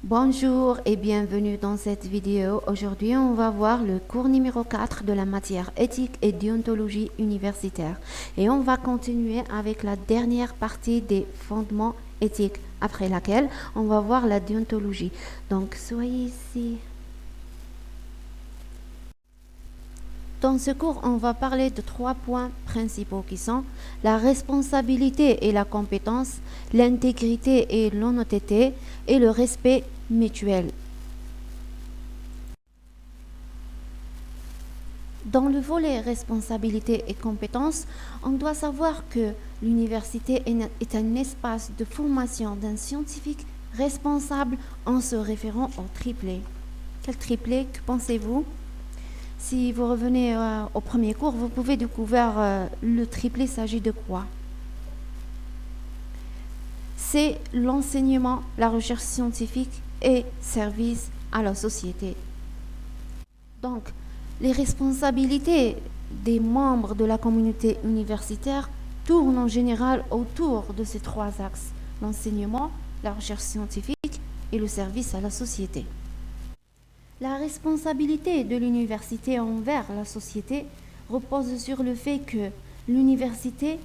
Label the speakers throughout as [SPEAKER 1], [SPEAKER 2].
[SPEAKER 1] Bonjour et bienvenue dans cette vidéo. Aujourd'hui, on va voir le cours numéro 4 de la matière éthique et déontologie universitaire. Et on va continuer avec la dernière partie des fondements éthiques, après laquelle on va voir la déontologie. Donc, soyez ici. Dans ce cours, on va parler de 3 points principaux qui sont la responsabilité et la compétence, l'intégrité et l'honnêteté et le respect mutuel. Dans le volet responsabilité et compétence, on doit savoir que l'université est un espace de formation d'un scientifique responsable en se référant au triplé. Quel triplé, que pensez-vous? Si vous revenez au premier cours, vous pouvez découvrir le triplé s'agit de quoi? C'est l'enseignement, la recherche scientifique et service à la société. Donc, les responsabilités des membres de la communauté universitaire tournent en général autour de ces 3 axes, l'enseignement, la recherche scientifique et le service à la société. La responsabilité de l'université envers la société repose sur le fait que l'université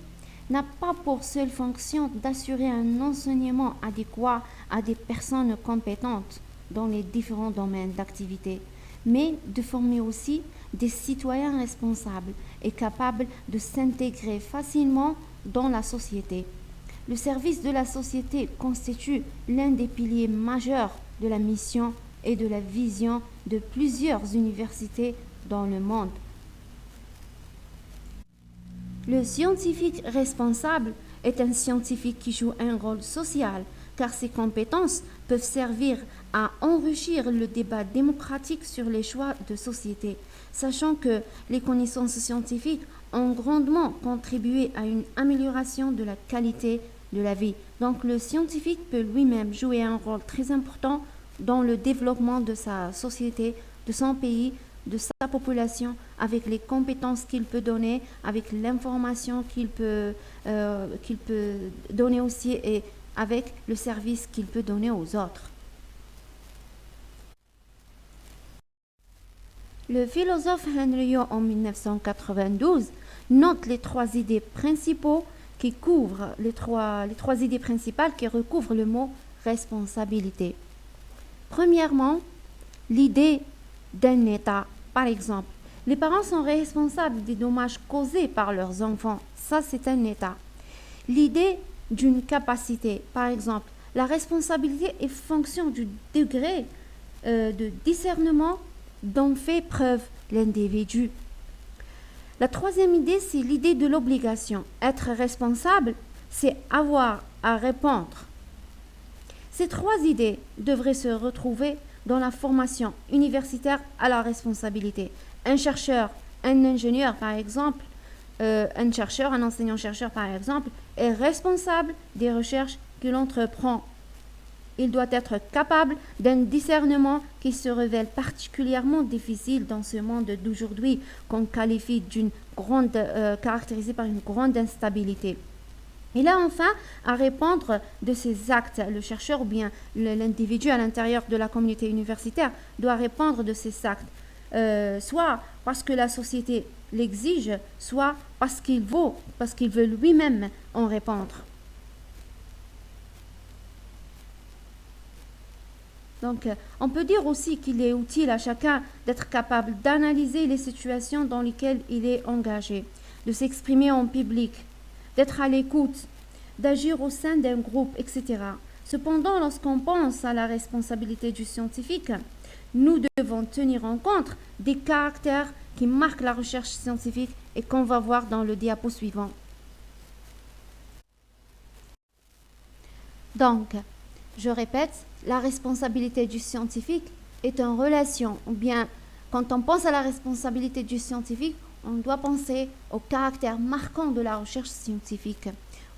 [SPEAKER 1] n'a pas pour seule fonction d'assurer un enseignement adéquat à des personnes compétentes dans les différents domaines d'activité, mais de former aussi des citoyens responsables et capables de s'intégrer facilement dans la société. Le service de la société constitue l'un des piliers majeurs de la mission et de la vision de plusieurs universités dans le monde. Le scientifique responsable est un scientifique qui joue un rôle social, car ses compétences peuvent servir à enrichir le débat démocratique sur les choix de société, sachant que les connaissances scientifiques ont grandement contribué à une amélioration de la qualité de la vie. Donc le scientifique peut lui-même jouer un rôle très important dans le développement de sa société, de son pays, de sa population, avec les compétences qu'il peut donner, avec l'information qu'il peut donner aussi et avec le service qu'il peut donner aux autres. Le philosophe Henry Young en 1992 note les 3 idées principaux qui couvrent les trois idées principales qui recouvrent le mot responsabilité. Premièrement, l'idée d'un État. Par exemple, les parents sont responsables des dommages causés par leurs enfants. Ça, c'est un État. L'idée d'une capacité. Par exemple, la responsabilité est fonction du degré de discernement dont fait preuve l'individu. La 3e idée, c'est l'idée de l'obligation. Être responsable, c'est avoir à répondre. Ces 3 idées devraient se retrouver dans la formation universitaire à la responsabilité. Un chercheur, un ingénieur par exemple, un enseignant-chercheur par exemple, est responsable des recherches qu'il entreprend. Il doit être capable d'un discernement qui se révèle particulièrement difficile dans ce monde d'aujourd'hui qu'on qualifie caractérisé par une grande instabilité. Il a enfin à répondre de ses actes. Le chercheur ou bien l'individu à l'intérieur de la communauté universitaire doit répondre de ses actes, soit parce que la société l'exige, soit parce qu'il veut lui-même en répondre. Donc, on peut dire aussi qu'il est utile à chacun d'être capable d'analyser les situations dans lesquelles il est engagé, de s'exprimer en public, d'être à l'écoute, d'agir au sein d'un groupe, etc. Cependant, lorsqu'on pense à la responsabilité du scientifique, nous devons tenir en compte des caractères qui marquent la recherche scientifique et qu'on va voir dans le diapo suivant. Donc, je répète, la responsabilité du scientifique est en relation, ou bien quand on pense à la responsabilité du scientifique, on doit penser au caractère marquant de la recherche scientifique.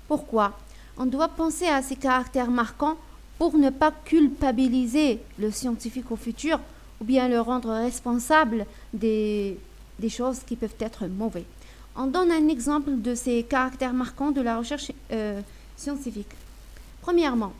[SPEAKER 1] Pourquoi? On doit penser à ces caractères marquants pour ne pas culpabiliser le scientifique au futur ou bien le rendre responsable des choses qui peuvent être mauvaises. On donne un exemple de ces caractères marquants de la recherche scientifique. Premièrement,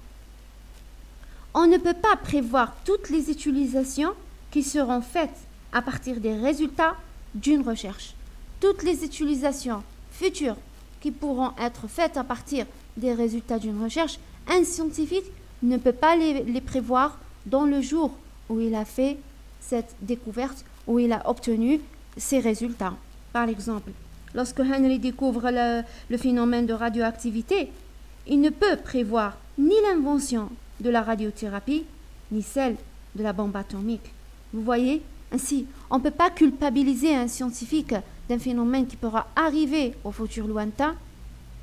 [SPEAKER 1] On ne peut pas prévoir toutes les utilisations qui seront faites à partir des résultats d'une recherche. Toutes les utilisations futures qui pourront être faites à partir des résultats d'une recherche, un scientifique ne peut pas les prévoir dans le jour où il a fait cette découverte, où il a obtenu ces résultats. Par exemple, lorsque Henry découvre le phénomène de radioactivité, il ne peut prévoir ni l'invention de la radiothérapie, ni celle de la bombe atomique. Vous voyez, ainsi, on ne peut pas culpabiliser un scientifique d'un phénomène qui pourra arriver au futur lointain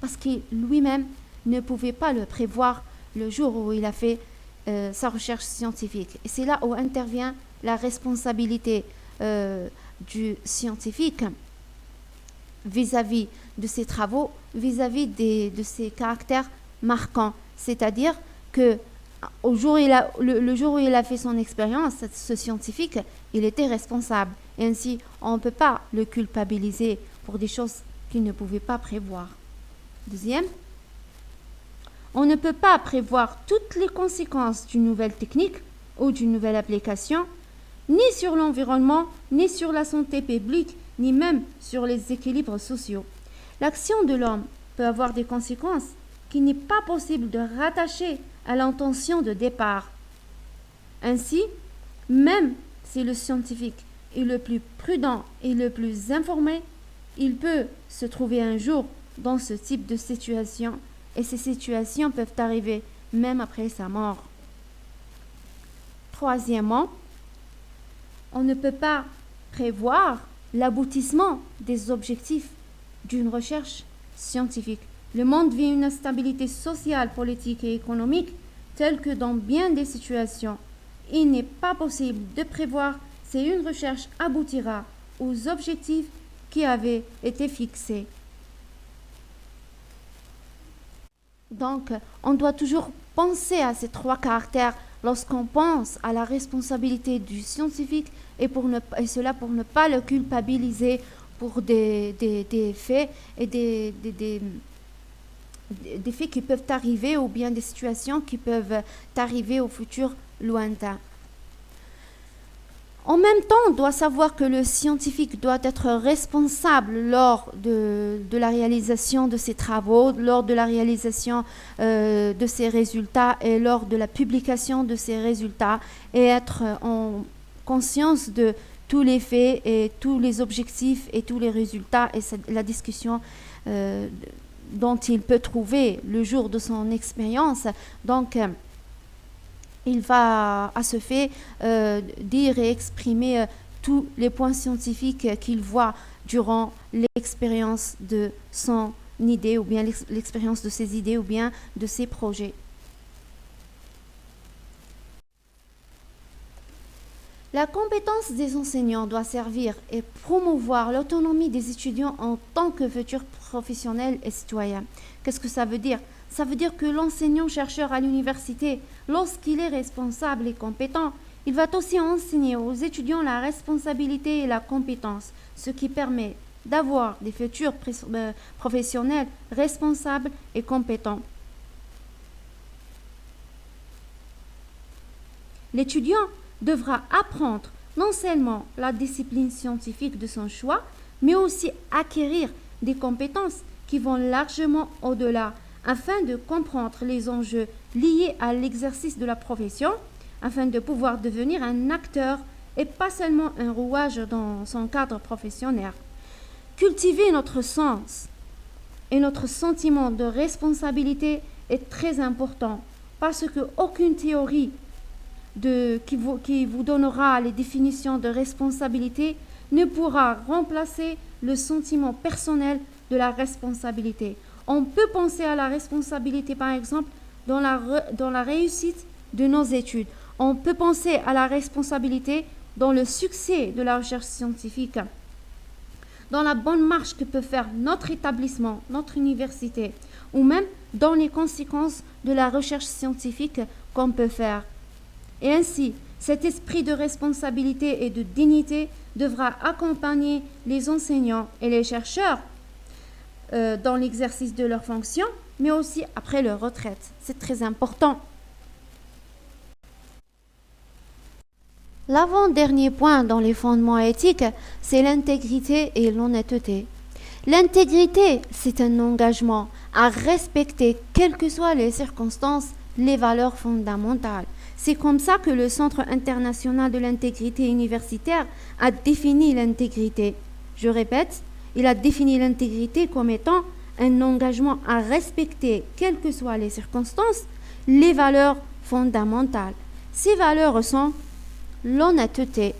[SPEAKER 1] parce qu'il lui-même ne pouvait pas le prévoir le jour où il a fait sa recherche scientifique. Et c'est là où intervient la responsabilité du scientifique vis-à-vis de ses travaux, vis-à-vis de ses caractères marquants. C'est-à-dire que le jour où il a fait son expérience, ce scientifique, il était responsable. Et ainsi, on ne peut pas le culpabiliser pour des choses qu'il ne pouvait pas prévoir. Deuxième, on ne peut pas prévoir toutes les conséquences d'une nouvelle technique ou d'une nouvelle application, ni sur l'environnement, ni sur la santé publique, ni même sur les équilibres sociaux. L'action de l'homme peut avoir des conséquences qu'il n'est pas possible de rattacher à l'intention de départ. Ainsi, même si le scientifique est le plus prudent et le plus informé, il peut se trouver un jour dans ce type de situation, et ces situations peuvent arriver même après sa mort. Troisièmement, on ne peut pas prévoir l'aboutissement des objectifs d'une recherche scientifique. Le monde vit une instabilité sociale, politique et économique telle que dans bien des situations, il n'est pas possible de prévoir si une recherche aboutira aux objectifs qui avaient été fixés. Donc, on doit toujours penser à ces trois caractères lorsqu'on pense à la responsabilité du scientifique et cela pour ne pas le culpabiliser pour des faits et des faits qui peuvent arriver ou bien des situations qui peuvent arriver au futur lointain. En même temps, on doit savoir que le scientifique doit être responsable lors de la réalisation de ses travaux, lors de la réalisation de ses résultats et lors de la publication de ses résultats et être en conscience de tous les faits et tous les objectifs et tous les résultats et la discussion dont il peut trouver le jour de son expérience. Donc, il va à ce fait dire et exprimer tous les points scientifiques qu'il voit durant l'expérience de son idée ou bien l'expérience de ses idées ou bien de ses projets. La compétence des enseignants doit servir et promouvoir l'autonomie des étudiants en tant que futurs professionnels et citoyens. Qu'est-ce que ça veut dire ? Ça veut dire que l'enseignant-chercheur à l'université, lorsqu'il est responsable et compétent, il va aussi enseigner aux étudiants la responsabilité et la compétence, ce qui permet d'avoir des futurs professionnels responsables et compétents. L'étudiant devra apprendre non seulement la discipline scientifique de son choix, mais aussi acquérir des compétences qui vont largement au-delà afin de comprendre les enjeux liés à l'exercice de la profession, afin de pouvoir devenir un acteur et pas seulement un rouage dans son cadre professionnel. Cultiver notre sens et notre sentiment de responsabilité est très important parce qu'aucune théorie qui vous donnera les définitions de responsabilité ne pourra remplacer le sentiment personnel de la responsabilité. On peut penser à la responsabilité, par exemple, dans la réussite de nos études. On peut penser à la responsabilité dans le succès de la recherche scientifique, dans la bonne marche que peut faire notre établissement, notre université, ou même dans les conséquences de la recherche scientifique qu'on peut faire. Et ainsi, cet esprit de responsabilité et de dignité devra accompagner les enseignants et les chercheurs dans l'exercice de leurs fonctions, mais aussi après leur retraite. C'est très important. L'avant-dernier point dans les fondements éthiques, c'est l'intégrité et l'honnêteté. L'intégrité, c'est un engagement à respecter, quelles que soient les circonstances, les valeurs fondamentales. C'est comme ça que le Centre international de l'intégrité universitaire a défini l'intégrité. Je répète, il a défini l'intégrité comme étant un engagement à respecter, quelles que soient les circonstances, les valeurs fondamentales. Ces valeurs sont l'honnêteté,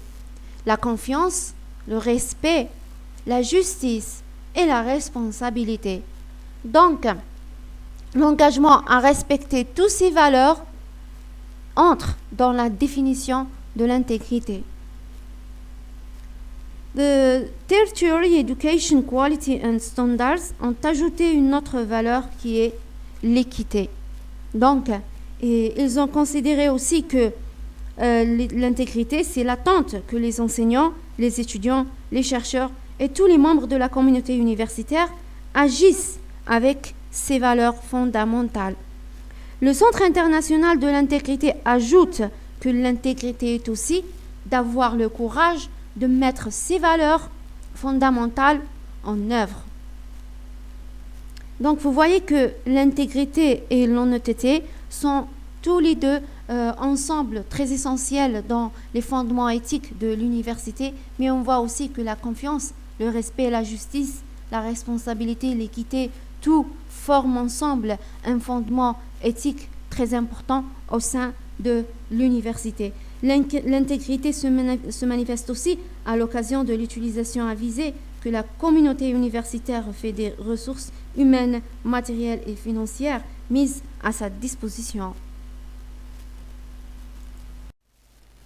[SPEAKER 1] la confiance, le respect, la justice et la responsabilité. Donc, l'engagement à respecter toutes ces valeurs entre dans la définition de l'intégrité. The Tertiary Education Quality and Standards ont ajouté une autre valeur qui est l'équité. Donc, ils ont considéré aussi que l'intégrité, c'est l'attente que les enseignants, les étudiants, les chercheurs et tous les membres de la communauté universitaire agissent avec ces valeurs fondamentales. Le Centre international de l'intégrité ajoute que l'intégrité est aussi d'avoir le courage de mettre ces valeurs fondamentales en œuvre. Donc vous voyez que l'intégrité et l'honnêteté sont tous les deux ensemble très essentiels dans les fondements éthiques de l'université, mais on voit aussi que la confiance, le respect, la justice, la responsabilité, l'équité, tout forme ensemble un fondement éthique très important au sein de l'université. L'intégrité se manifeste aussi à l'occasion de l'utilisation avisée que la communauté universitaire fait des ressources humaines, matérielles et financières mises à sa disposition.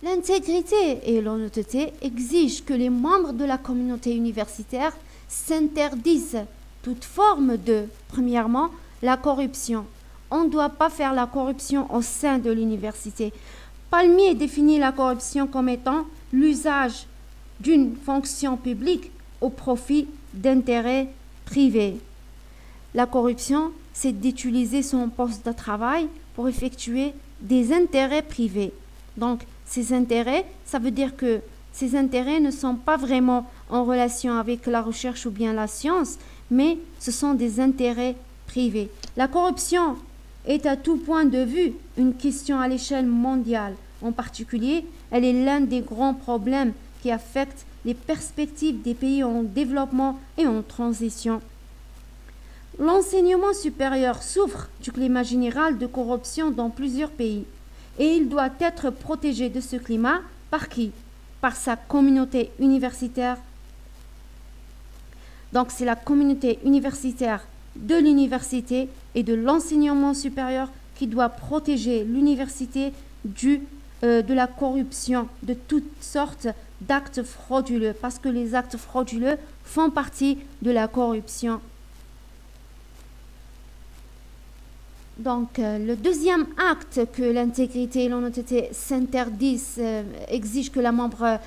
[SPEAKER 1] L'intégrité et l'honnêteté exigent que les membres de la communauté universitaire s'interdisent toute forme de, premièrement, la corruption. On ne doit pas faire la corruption au sein de l'université. Palmier définit la corruption comme étant l'usage d'une fonction publique au profit d'intérêts privés. La corruption, c'est d'utiliser son poste de travail pour effectuer des intérêts privés. Donc, ces intérêts, ça veut dire que ces intérêts ne sont pas vraiment en relation avec la recherche ou bien la science, mais ce sont des intérêts privés. La corruption est à tout point de vue une question à l'échelle mondiale. En particulier, elle est l'un des grands problèmes qui affectent les perspectives des pays en développement et en transition. L'enseignement supérieur souffre du climat général de corruption dans plusieurs pays et il doit être protégé de ce climat par qui? Par sa communauté universitaire. Donc c'est la communauté universitaire de l'université et de l'enseignement supérieur qui doit protéger l'université de la corruption, de toutes sortes d'actes frauduleux, parce que les actes frauduleux font partie de la corruption. Donc, le deuxième acte que l'intégrité et l'honnêteté s'interdisent, exige que les membres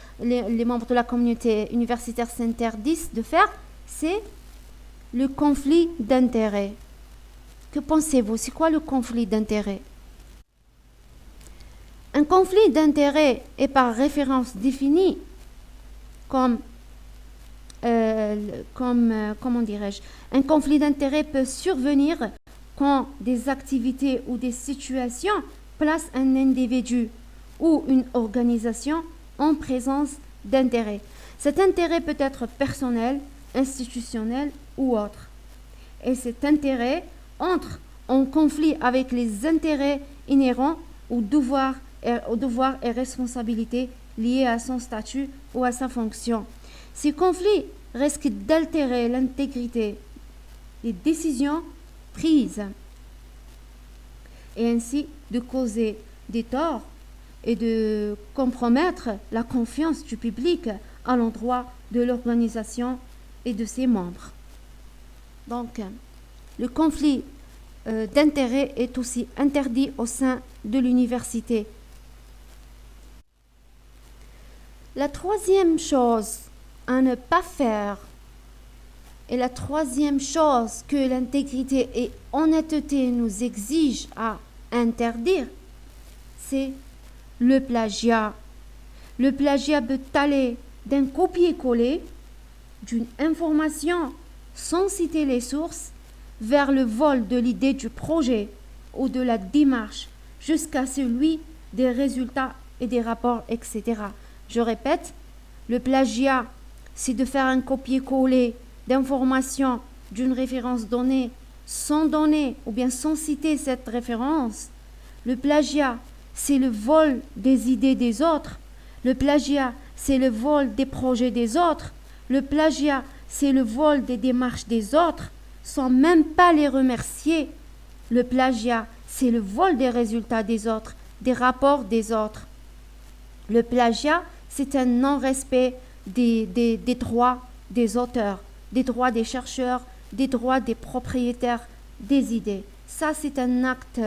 [SPEAKER 1] de la communauté universitaire s'interdisent de faire, c'est le conflit d'intérêts. Que pensez-vous? C'est quoi le conflit d'intérêts? Un conflit d'intérêts est par référence défini comment dirais-je? Un conflit d'intérêts peut survenir quand des activités ou des situations placent un individu ou une organisation en présence d'intérêts. Cet intérêt peut être personnel, institutionnel ou autre. Et cet intérêt entre en conflit avec les intérêts inhérents aux devoirs et responsabilités liés à son statut ou à sa fonction. Ces conflits risquent d'altérer l'intégrité des décisions prises et ainsi de causer des torts et de compromettre la confiance du public à l'endroit de l'organisation et de ses membres. Donc, le conflit d'intérêts est aussi interdit au sein de l'université. La troisième chose à ne pas faire et la troisième chose que l'intégrité et honnêteté nous exigent à interdire, c'est le plagiat. Le plagiat peut aller d'un copier-coller d'une information sans citer les sources vers le vol de l'idée du projet ou de la démarche jusqu'à celui des résultats et des rapports, etc. Je répète, le plagiat, c'est de faire un copier-coller d'informations d'une référence donnée sans donner ou bien sans citer cette référence. Le plagiat, c'est le vol des idées des autres. Le plagiat, c'est le vol des projets des autres. Le plagiat, c'est le vol des démarches des autres, sans même pas les remercier. Le plagiat, c'est le vol des résultats des autres, des rapports des autres. Le plagiat, c'est un non-respect des droits des auteurs, des droits des chercheurs, des droits des propriétaires des idées. Ça, c'est un acte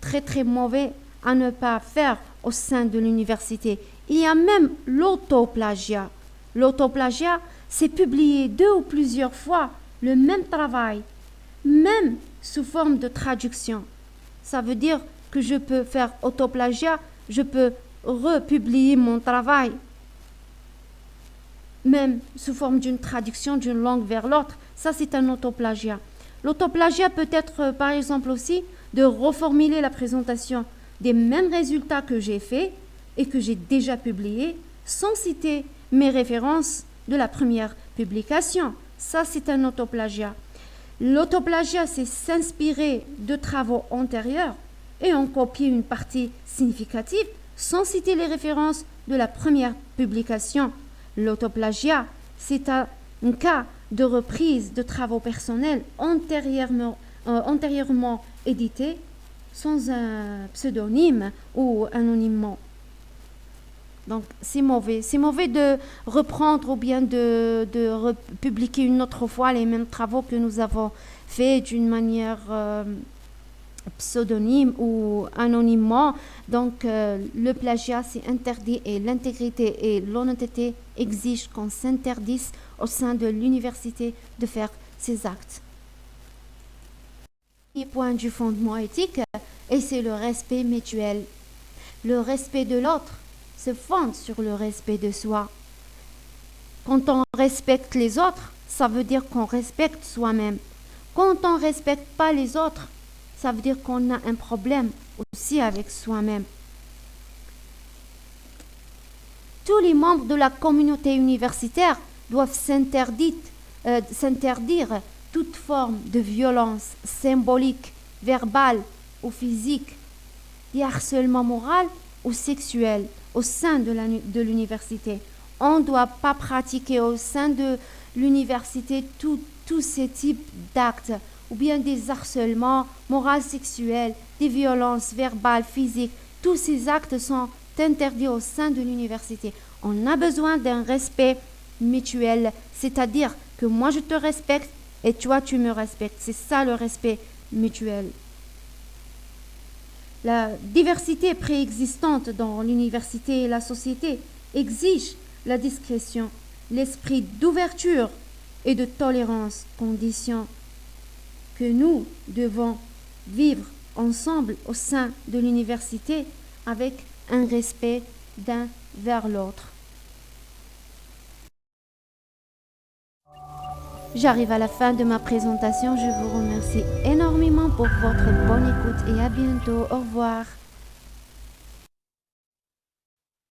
[SPEAKER 1] très très mauvais à ne pas faire au sein de l'université. Il y a même l'autoplagiat. L'autoplagiat, c'est publier 2 ou plusieurs fois le même travail, même sous forme de traduction. Ça veut dire que je peux faire autoplagiat, je peux republier mon travail, même sous forme d'une traduction d'une langue vers l'autre. Ça, c'est un autoplagiat. L'autoplagiat peut être, par exemple, aussi de reformuler la présentation des mêmes résultats que j'ai faits et que j'ai déjà publiés sans citer mes références de la première publication. Ça, c'est un autoplagiat. L'autoplagiat, c'est s'inspirer de travaux antérieurs et en copier une partie significative sans citer les références de la première publication. L'autoplagiat, c'est un cas de reprise de travaux personnels antérieurement édités sans un pseudonyme ou anonymement. Donc c'est mauvais. C'est mauvais de reprendre ou bien de republier une autre fois les mêmes travaux que nous avons faits d'une manière pseudonyme ou anonymement. Donc le plagiat, c'est interdit et l'intégrité et l'honnêteté exigent qu'on s'interdise au sein de l'université de faire ces actes. Le premier point du fondement éthique, et c'est le respect mutuel. Le respect de l'autre se fonde sur le respect de soi. Quand on respecte les autres, ça veut dire qu'on respecte soi-même. Quand on ne respecte pas les autres, ça veut dire qu'on a un problème aussi avec soi-même. Tous les membres de la communauté universitaire doivent s'interdire toute forme de violence symbolique, verbale ou physique, de harcèlement moral ou sexuel au sein de l'université. On ne doit pas pratiquer au sein de l'université tous ces types d'actes, ou bien des harcèlements moraux, sexuels, des violences verbales, physiques. Tous ces actes sont interdits au sein de l'université. On a besoin d'un respect mutuel, c'est-à-dire que moi je te respecte et toi tu me respectes. C'est ça le respect mutuel. La diversité préexistante dans l'université et la société exige la discrétion, l'esprit d'ouverture et de tolérance, condition que nous devons vivre ensemble au sein de l'université avec un respect d'un vers l'autre. J'arrive à la fin de ma présentation. Je vous remercie énormément pour votre bonne écoute et à bientôt. Au revoir.